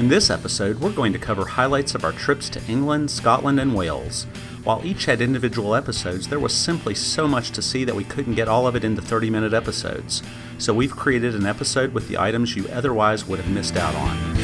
In this episode, we're going to cover highlights of our trips to England, Scotland, and Wales. While each had individual episodes, there was simply so much to see that we couldn't get all of it into 30-minute episodes. So we've created an episode with the items you otherwise would have missed out on.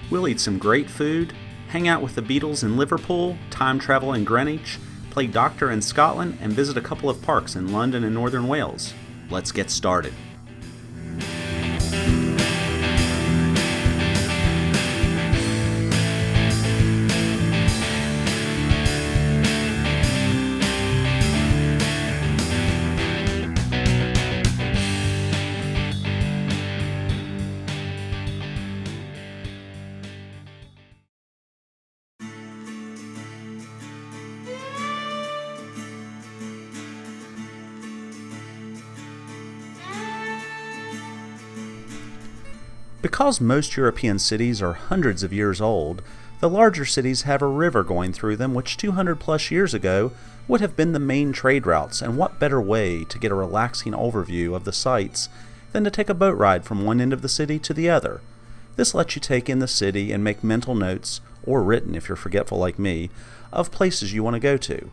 We'll eat some great food, hang out with the Beatles in Liverpool, time travel in Greenwich, play doctor in Scotland, and visit a couple of parks in London and northern Wales. Let's get started. Because most European cities are hundreds of years old, the larger cities have a river going through them which 200 plus years ago would have been the main trade routes, and what better way to get a relaxing overview of the sights than to take a boat ride from one end of the city to the other. This lets you take in the city and make mental notes, or written if you're forgetful like me, of places you want to go to.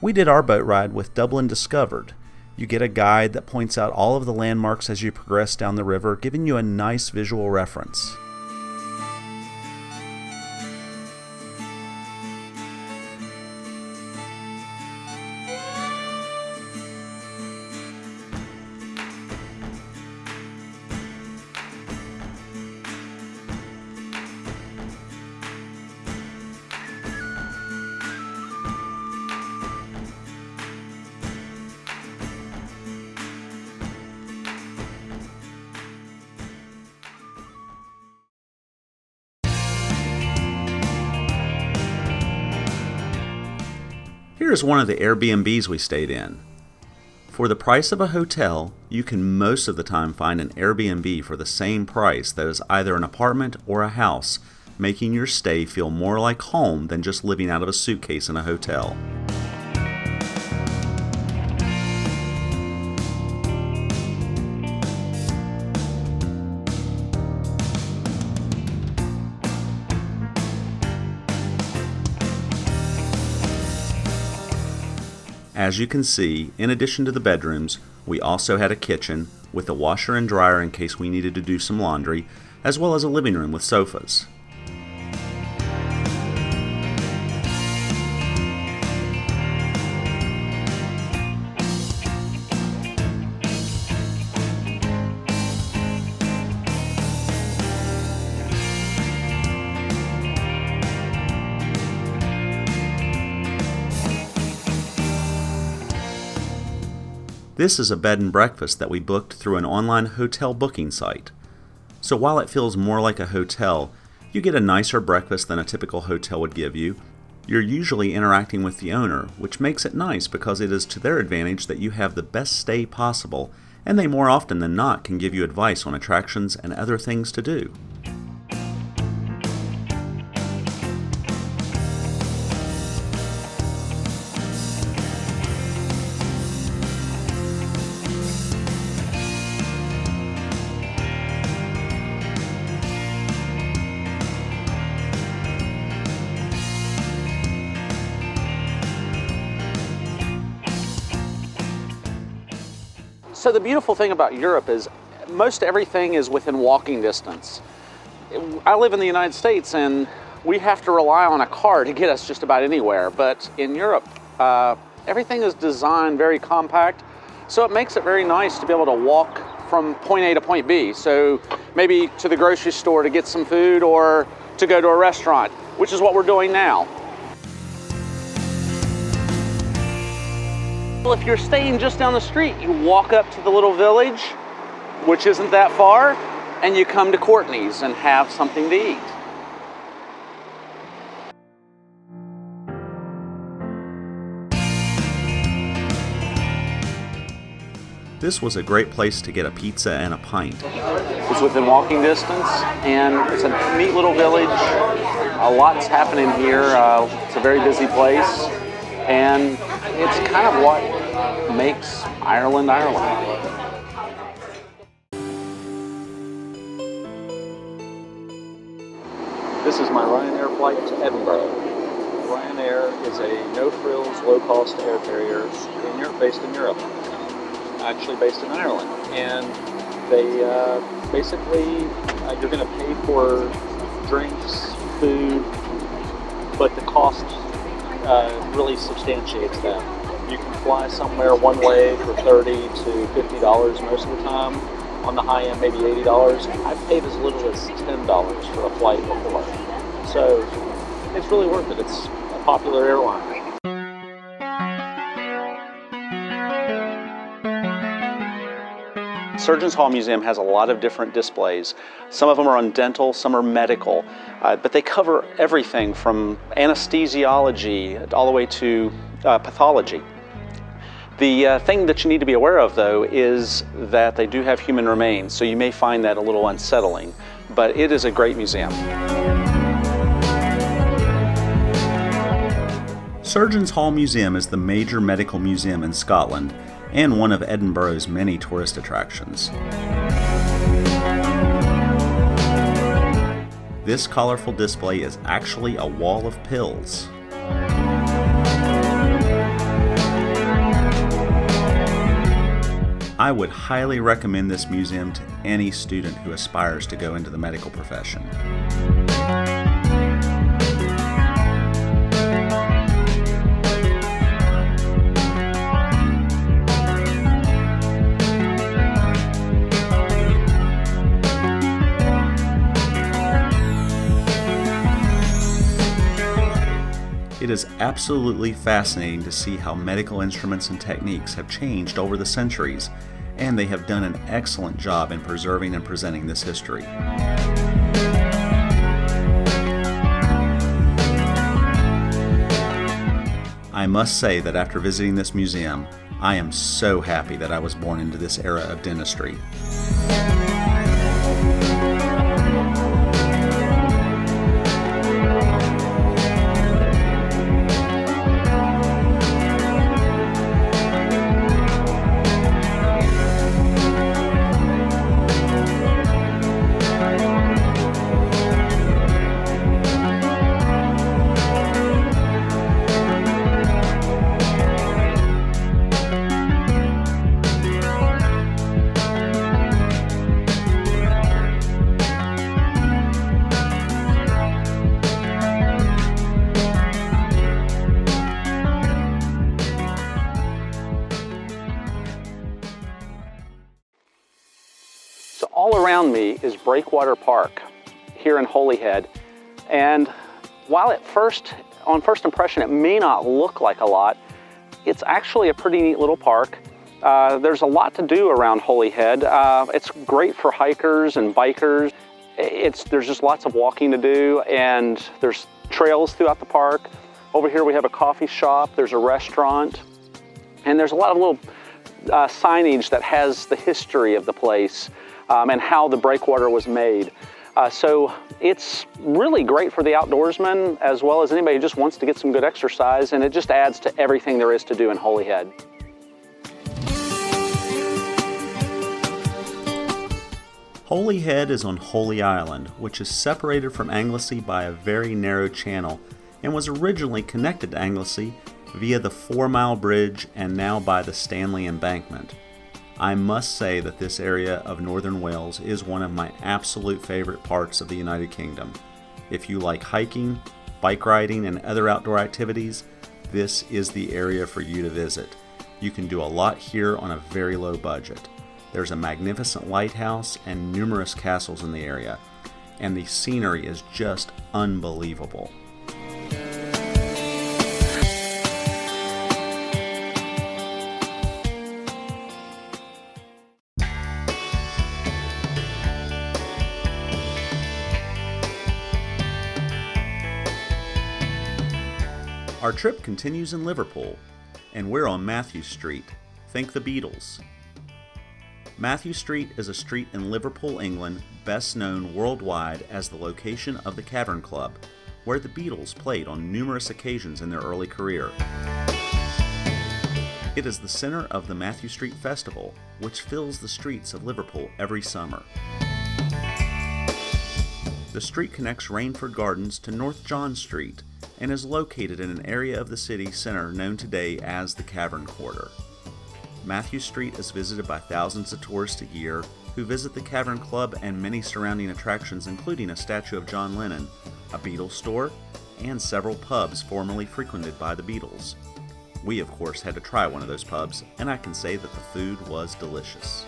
We did our boat ride with Dublin Discovered. You get a guide that points out all of the landmarks as you progress down the river, giving you a nice visual reference. Here's one of the Airbnbs we stayed in. For the price of a hotel, you can most of the time find an Airbnb for the same price that is either an apartment or a house, making your stay feel more like home than just living out of a suitcase in a hotel. As you can see, in addition to the bedrooms, we also had a kitchen with a washer and dryer in case we needed to do some laundry, as well as a living room with sofas. This is a bed and breakfast that we booked through an online hotel booking site. So while it feels more like a hotel, you get a nicer breakfast than a typical hotel would give you. You're usually interacting with the owner, which makes it nice because it is to their advantage that you have the best stay possible, and they more often than not can give you advice on attractions and other things to do. So the beautiful thing about Europe is most everything is within walking distance. I live in the United States and we have to rely on a car to get us just about anywhere, but in Europe, everything is designed very compact, so it makes it very nice to be able to walk from point A to point B. So maybe to the grocery store to get some food or to go to a restaurant, which is what we're doing now. Well, if you're staying just down the street, you walk up to the little village, which isn't that far, and you come to Courtney's and have something to eat. This was a great place to get a pizza and a pint. It's within walking distance, and it's a neat little village. A lot's happening here. It's a very busy place, and it's kind of what makes Ireland, Ireland. This is my Ryanair flight to Edinburgh. Ryanair is a no-frills, low-cost air carrier based in Europe, actually based in Ireland. And they basically, you're going to pay for drinks, food, but the cost really substantiates that. You can fly somewhere one way for $30 to $50 most of the time. On the high end, maybe $80. I've paid as little as $10 for a flight before. So it's really worth it. It's a popular airline. Surgeons Hall Museum has a lot of different displays. Some of them are on dental, some are medical, but they cover everything from anesthesiology all the way to pathology. The thing that you need to be aware of, though, is that they do have human remains, so you may find that a little unsettling, but it is a great museum. Surgeons Hall Museum is the major medical museum in Scotland and one of Edinburgh's many tourist attractions. This colorful display is actually a wall of pills. I would highly recommend this museum to any student who aspires to go into the medical profession. It is absolutely fascinating to see how medical instruments and techniques have changed over the centuries, and they have done an excellent job in preserving and presenting this history. I must say that after visiting this museum, I am so happy that I was born into this era of dentistry. All around me is Breakwater Park here in Holyhead, and while on first impression it may not look like a lot, it's actually a pretty neat little park. There's a lot to do around Holyhead. It's great for hikers and bikers. There's just lots of walking to do, and there's trails throughout the park. Over here we have a coffee shop, there's a restaurant, and there's a lot of little signage that has the history of the place and how the breakwater was made. So it's really great for the outdoorsman as well as anybody who just wants to get some good exercise, and it just adds to everything there is to do in Holyhead. Holyhead is on Holy Island, which is separated from Anglesey by a very narrow channel and was originally connected to Anglesey via the 4-mile bridge and now by the Stanley Embankment. I must say that this area of northern Wales is one of my absolute favorite parts of the United Kingdom. If you like hiking, bike riding, and other outdoor activities, this is the area for you to visit. You can do a lot here on a very low budget. There's a magnificent lighthouse and numerous castles in the area, and the scenery is just unbelievable. Our trip continues in Liverpool, and we're on Matthew Street. Think the Beatles. Matthew Street is a street in Liverpool, England, best known worldwide as the location of the Cavern Club, where the Beatles played on numerous occasions in their early career. It is the center of the Matthew Street Festival, which fills the streets of Liverpool every summer. The street connects Rainford Gardens to North John Street and is located in an area of the city centre known today as the Cavern Quarter. Matthew Street is visited by thousands of tourists a year who visit the Cavern Club and many surrounding attractions, including a statue of John Lennon, a Beatles store, and several pubs formerly frequented by the Beatles. We, of course, had to try one of those pubs, and I can say that the food was delicious.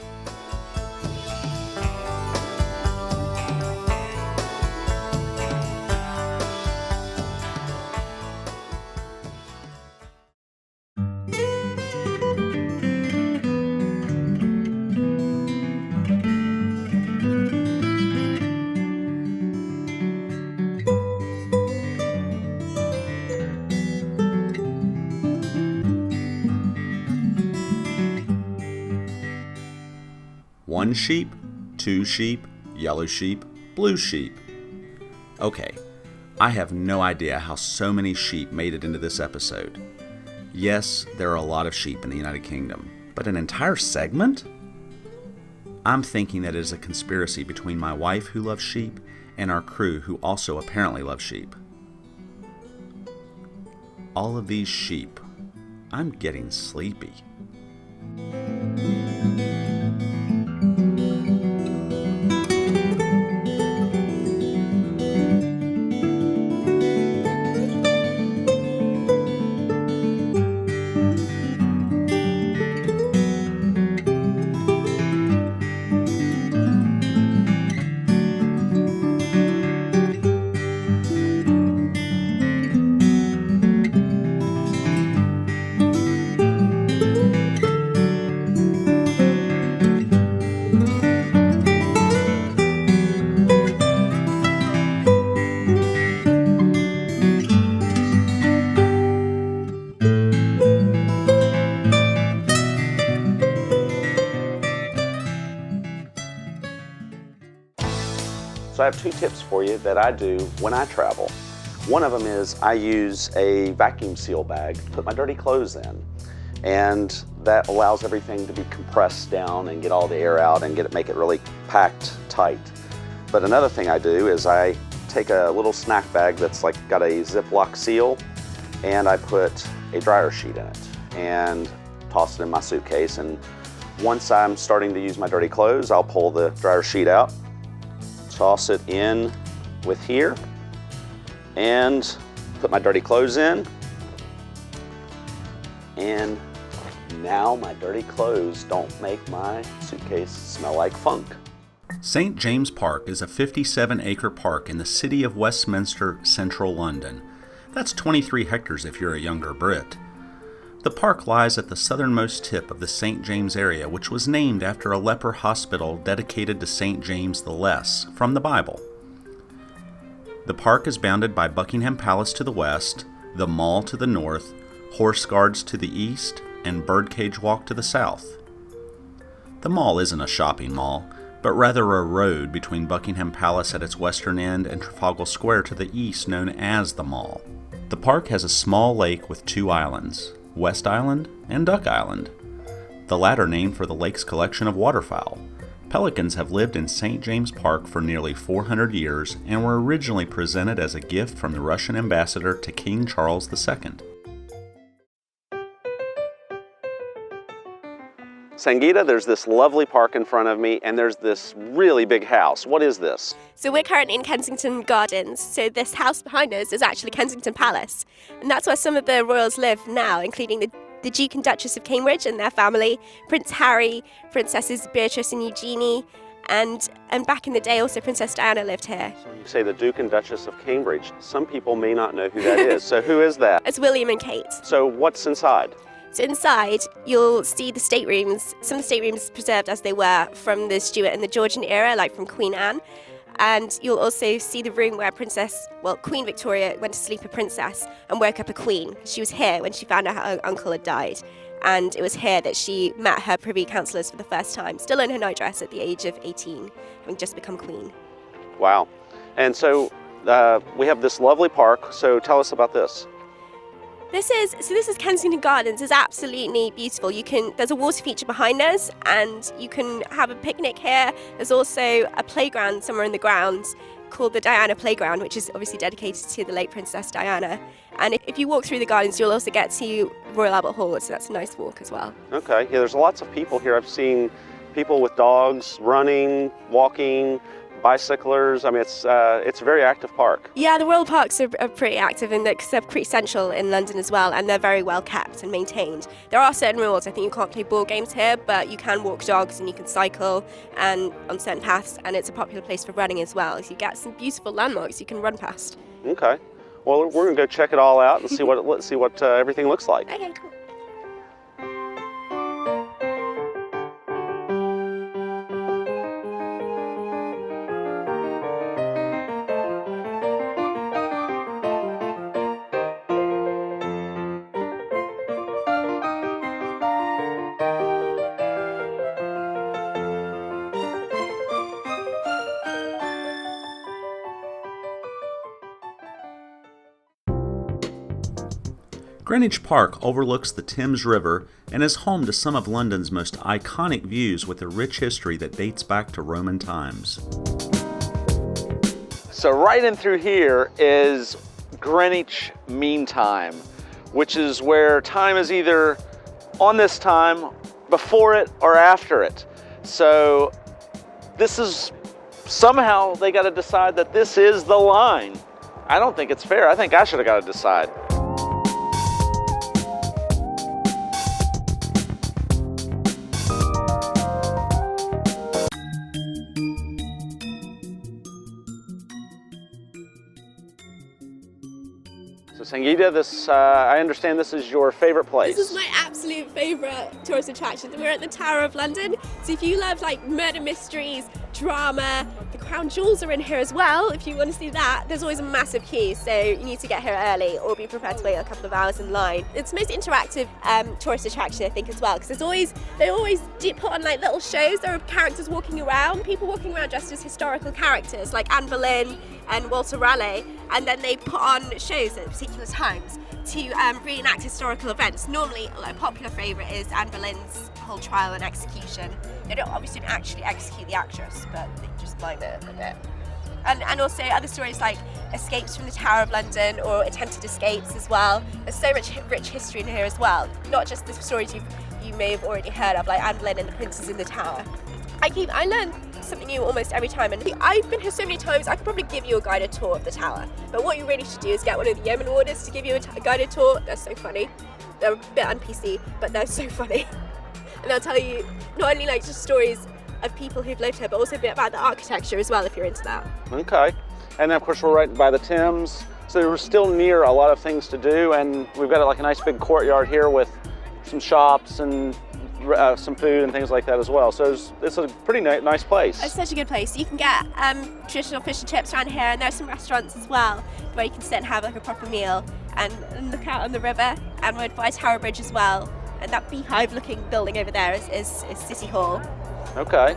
One sheep, two sheep, yellow sheep, blue sheep. Okay, I have no idea how so many sheep made it into this episode. Yes, there are a lot of sheep in the United Kingdom, but an entire segment? I'm thinking that it is a conspiracy between my wife, who loves sheep, and our crew, who also apparently love sheep. All of these sheep. I'm getting sleepy. So I have two tips for you that I do when I travel. One of them is I use a vacuum seal bag to put my dirty clothes in. And that allows everything to be compressed down and get all the air out and make it really packed tight. But another thing I do is I take a little snack bag that's got a Ziploc seal, and I put a dryer sheet in it and toss it in my suitcase. And once I'm starting to use my dirty clothes, I'll pull the dryer sheet out, toss it in with here, and put my dirty clothes in. And now my dirty clothes don't make my suitcase smell like funk. St. James Park is a 57-acre park in the city of Westminster, central London. That's 23 hectares if you're a younger Brit. The park lies at the southernmost tip of the St. James area, which was named after a leper hospital dedicated to St. James the Less from the Bible. The park is bounded by Buckingham Palace to the west, the Mall to the north, Horse Guards to the east, and Birdcage Walk to the south. The mall isn't a shopping mall, but rather a road between Buckingham Palace at its western end and Trafalgar Square to the east, known as the Mall. The park has a small lake with two islands, West Island and Duck Island, the latter named for the lake's collection of waterfowl. Pelicans have lived in St. James Park for nearly 400 years and were originally presented as a gift from the Russian ambassador to King Charles II. Sangeeta, there's this lovely park in front of me, and there's this really big house. What is this? So we're currently in Kensington Gardens. So this house behind us is actually Kensington Palace. And that's where some of the royals live now, including the Duke and Duchess of Cambridge and their family, Prince Harry, Princesses Beatrice and Eugenie, and back in the day also Princess Diana lived here. So you say the Duke and Duchess of Cambridge. Some people may not know who that is. So who is that? It's William and Kate. So what's inside? So inside, you'll see the staterooms, some of the staterooms preserved as they were from the Stuart and the Georgian era, like from Queen Anne. And you'll also see the room where Queen Victoria went to sleep a princess and woke up a queen. She was here when she found out her uncle had died. and it was here that she met her Privy Councillors for the first time, still in her nightdress at the age of 18, having just become Queen. Wow. And so we have this lovely park, so tell us about this. This is Kensington Gardens. It's absolutely beautiful. There's a water feature behind us, and you can have a picnic here. There's also a playground somewhere in the grounds called the Diana Playground, which is obviously dedicated to the late Princess Diana. And if you walk through the gardens, you'll also get to Royal Albert Hall, so that's a nice walk as well. Okay, yeah, there's lots of people here. I've seen people with dogs running, walking, bicyclers. I mean, it's a very active park. Yeah, the royal parks are pretty active, and they're pretty central in London as well, and they're very well kept and maintained. There are certain rules. I think you can't play board games here, but you can walk dogs and you can cycle and on certain paths, and it's a popular place for running as well. So you get some beautiful landmarks you can run past. Okay. Well, we're gonna go check it all out and see what everything looks like. Okay, cool. Greenwich Park overlooks the Thames River and is home to some of London's most iconic views with a rich history that dates back to Roman times. So right in through here is Greenwich Mean Time, which is where time is either on this time, before it, or after it. So this is, somehow they got to decide that this is the line. I don't think it's fair. I think I should have got to decide. So Sangeeta, I understand this is your favorite place. This is my absolute favourite tourist attraction. We're at the Tower of London. So if you love like murder mysteries, drama, the Crown Jewels are in here as well. If you want to see that, there's always a massive queue, so you need to get here early or be prepared to wait a couple of hours in line. It's the most interactive tourist attraction, I think, as well, because they always do put on like little shows. There are characters walking around, people walking around dressed as historical characters like Anne Boleyn and Walter Raleigh, and then they put on shows at particular times to reenact historical events. Normally, a popular favourite is Anne Boleyn's whole trial and execution. They don't obviously actually execute the actress, but they just mime it a bit. And also other stories like escapes from the Tower of London or attempted escapes as well. There's so much rich history in here as well. Not just the stories you may have already heard of, like Anne Boleyn and the Princes in the Tower. I learn something new almost every time, and I've been here so many times I could probably give you a guided tour of the tower, but what you really should do is get one of the Yemen warders to give you a guided tour. They're so funny. They're a bit un-PC, but they're so funny. And they'll tell you not only like just stories of people who've lived here, but also a bit about the architecture as well, if you're into that. Okay. And then of course we're right by the Thames, so we're still near a lot of things to do, and we've got like a nice big courtyard here with some shops and some food and things like that as well. So it's a pretty nice place. It's such a good place. You can get traditional fish and chips around here, and there's some restaurants as well where you can sit and have like a proper meal and look out on the river, and we're by Tower Bridge as well. And that beehive-looking building over there is City Hall. Okay.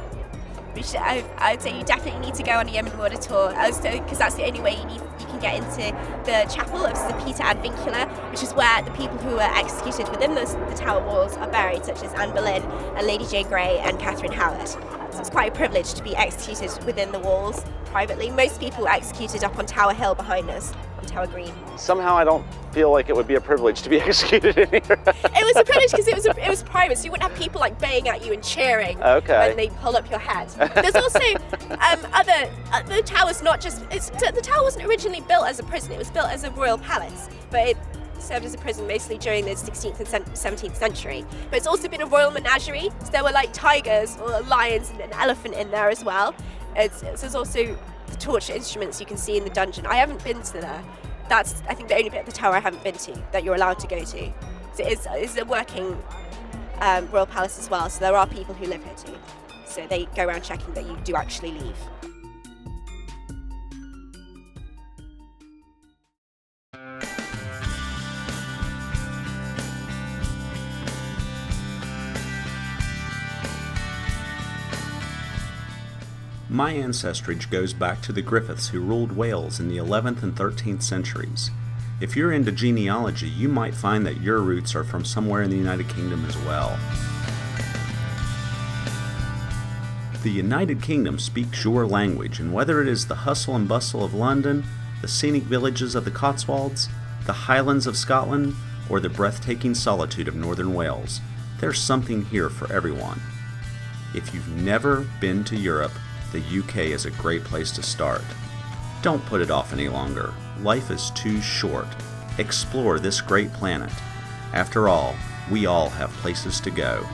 I would say you definitely need to go on a Yemen water tour, because that's the only way you can get into the chapel of St Peter ad Vincula, which is where the people who were executed within the tower walls are buried, such as Anne Boleyn and Lady Jane Grey and Catherine Howard. So it's quite a privilege to be executed within the walls privately. Most people were executed up on Tower Hill behind us, on Tower Green. Somehow I don't feel like it would be a privilege to be executed in here. It was a privilege because it was private, so you wouldn't have people like baying at you and cheering when they pull up your head. There's also the tower's not just, the tower wasn't originally built as a prison, it was built as a royal palace, but it served as a prison mostly during the 16th and 17th century. But it's also been a royal menagerie, so there were like tigers or lions and an elephant in there as well. There's also the torture instruments you can see in the dungeon. I haven't been to there. That's, I think, the only bit of the tower I haven't been to that you're allowed to go to. So it's a working royal palace as well, so there are people who live here too. So they go around checking that you do actually leave. My ancestry goes back to the Griffiths who ruled Wales in the 11th and 13th centuries. If you're into genealogy, you might find that your roots are from somewhere in the United Kingdom as well. The United Kingdom speaks your language, and whether it is the hustle and bustle of London, the scenic villages of the Cotswolds, the Highlands of Scotland, or the breathtaking solitude of northern Wales, there's something here for everyone. If you've never been to Europe, the UK is a great place to start. Don't put it off any longer. Life is too short. Explore this great planet. After all, we all have places to go.